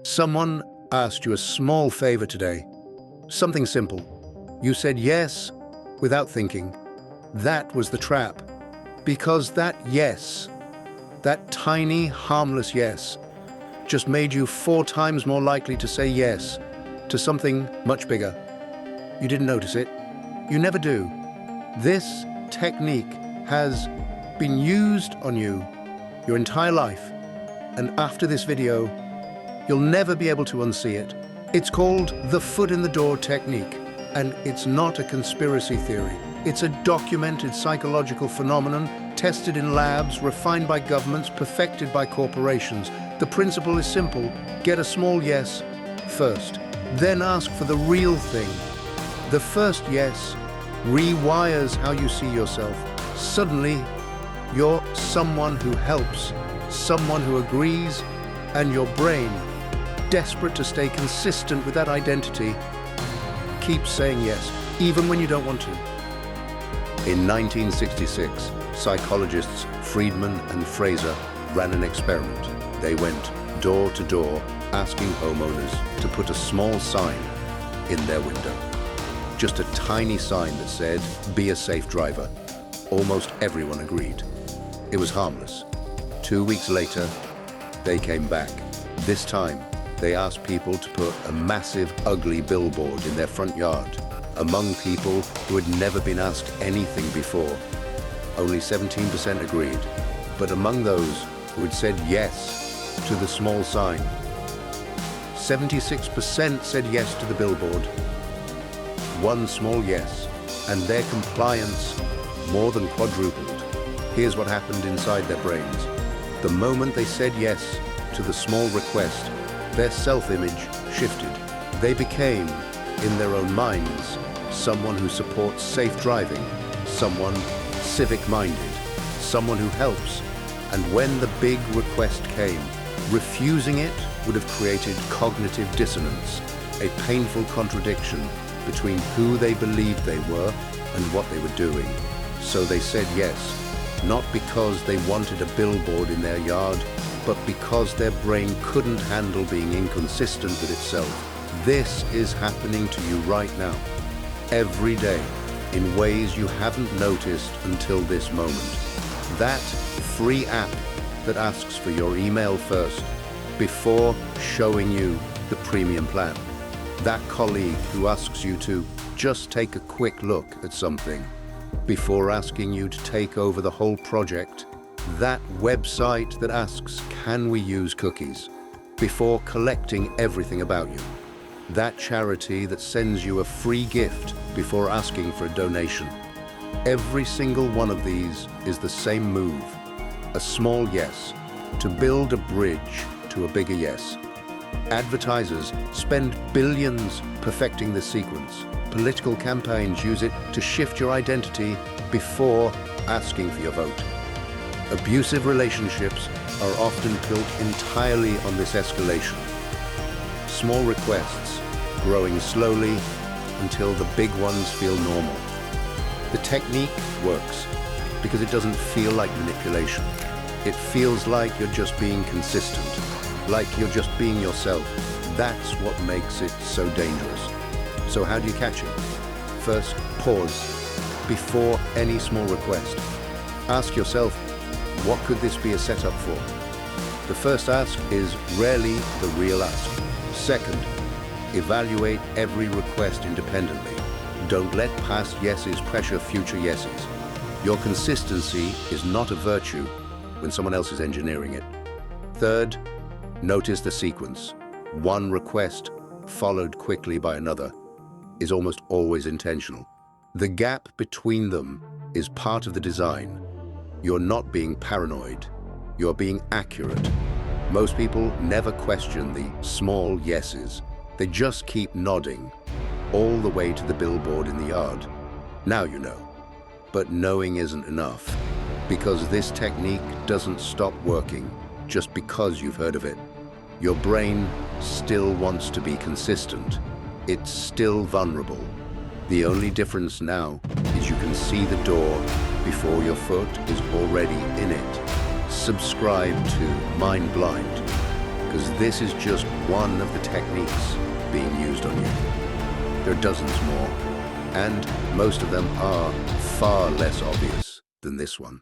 Someone asked you a small favor today, something simple. You said yes without thinking. That was the trap. Because that yes, that tiny, harmless yes, just made you 4 times more likely to say yes to something much bigger. You didn't notice it. You never do. This technique has been used on you your entire life, and after this video, you'll never be able to unsee it. It's called the foot in the door technique, and it's not a conspiracy theory. It's a documented psychological phenomenon, tested in labs, refined by governments, perfected by corporations. The principle is simple: get a small yes first, then ask for the real thing. The first yes rewires how you see yourself. Suddenly, you're someone who helps, someone who agrees, and your brain, desperate to stay consistent with that identity, keeps saying yes, even when you don't want to. In 1966, psychologists Friedman and Fraser ran an experiment. They went door to door, asking homeowners to put a small sign in their window. Just a tiny sign that said, "Be a safe driver." Almost everyone agreed. It was harmless. 2 weeks later, they came back. This time, they asked people to put a massive, ugly billboard in their front yard. Among people who had never been asked anything before, only 17% agreed. But among those who had said yes to the small sign, 76% said yes to the billboard. One small yes, and their compliance more than quadrupled. Here's what happened inside their brains. The moment they said yes to the small request, their self-image shifted. They became, in their own minds, someone who supports safe driving, someone civic-minded, someone who helps. And when the big request came, refusing it would have created cognitive dissonance, a painful contradiction between who they believed they were and what they were doing. So they said yes, not because they wanted a billboard in their yard, but because their brain couldn't handle being inconsistent with itself. This is happening to you right now, every day, in ways you haven't noticed until this moment. That free app that asks for your email first, before showing you the premium plan. That colleague who asks you to just take a quick look at something, before asking you to take over the whole project. That website that asks, "Can we use cookies?" before collecting everything about you. That charity that sends you a free gift before asking for a donation. Every single one of these is the same move, a small yes, to build a bridge to a bigger yes. Advertisers spend billions perfecting this sequence. Political campaigns use it to shift your identity before asking for your vote. Abusive relationships are often built entirely on this escalation. Small requests growing slowly until the big ones feel normal. The technique works because it doesn't feel like manipulation. It feels like you're just being consistent, like you're just being yourself. That's what makes it so dangerous. So how do you catch it? First, pause before any small request. Ask yourself, what could this be a setup for? The first ask is rarely the real ask. Second, evaluate every request independently. Don't let past yeses pressure future yeses. Your consistency is not a virtue when someone else is engineering it. Third, notice the sequence. One request followed quickly by another is almost always intentional. The gap between them is part of the design. You're not being paranoid, you're being accurate. Most people never question the small yeses. They just keep nodding all the way to the billboard in the yard. Now you know. But knowing isn't enough, because this technique doesn't stop working just because you've heard of it. Your brain still wants to be consistent. It's still vulnerable. The only difference now is you can see the door before your foot is already in it. Subscribe to MindBlind. because this is just one of the techniques being used on you. There are dozens more, and most of them are far less obvious than this one.